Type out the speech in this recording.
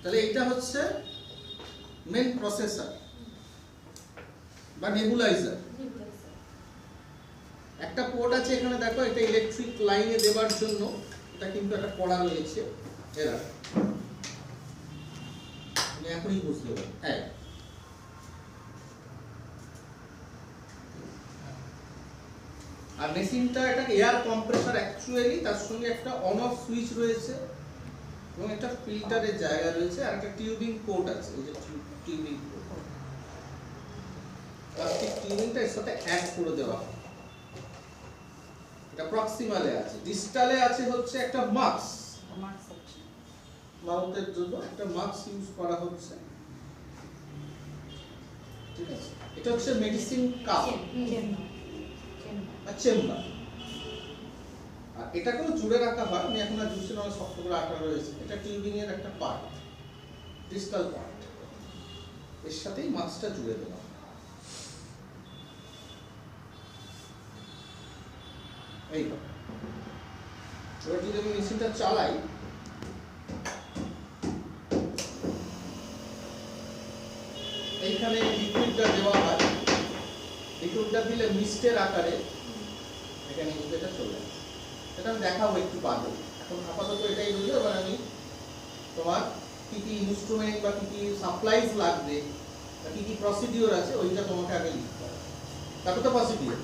তাহলে এটা হচ্ছে মেন প্রসেসর বা নেবুলাইজার। একটা পোর্ট আছে এখানে দেখো, এটা ইলেকট্রিক লাইনে দেওয়ার জন্য এটা কিন্তু একটা কড়া রয়েছে এরা, আমি এখনই বুঝতে পারি। হ্যাঁ, আর মেশিনটা একটা এয়ার কম্প্রেসার অ্যাকচুয়ালি, তার সঙ্গে একটা অন অফ সুইচ রয়েছে এবং একটা ফিল্টারের জায়গা রয়েছে আর একটা টিউবিং পোর্ট আছে, এই যে টিউবিং পোর্ট, প্লাস্টিক টিউবিংটা এর সাথে অ্যাড করে দেওয়া হয়। এটা প্রক্সিমালে আছে। ডিস্টালে আছে হচ্ছে একটা মাস্ক, মাউথের জন্য একটা মাস্ক ইউজ করা হচ্ছে, ঠিক আছে। এটা হচ্ছে মেডিসিন কাপ আর চেম্বার, আর এটাকেও জুড়ে রাখা হয়। আমি এখন আর জুড়ছি না, শক্ত করে আটা রয়েছে। এটা টিউবিং এর একটা পার্ট, ডিস্টাল পার্ট, এর সাথেই মাস্কটা জুড়ে দেওয়া হয়। এইভাবে এবার যদি আমি মেশিনটা চালাই, এইখানে লিকুইডটা দেওয়া হয়। লিকুইডটা দিলে মিস্টের আকারে এখানে এটা চলে আসে। এটা আমি দেখাবো একটু বাদে, এখন আপাতত এটাই রইল। এবার আমি তোমার কি কি ইনস্ট্রুমেন্ট বা কি কি সাপ্লাইজ লাগবে বা কি কি প্রসিডিওর আছে ওইটা তোমাকে আগে লিখতে হবে। তারপর তো প্রসিডিওর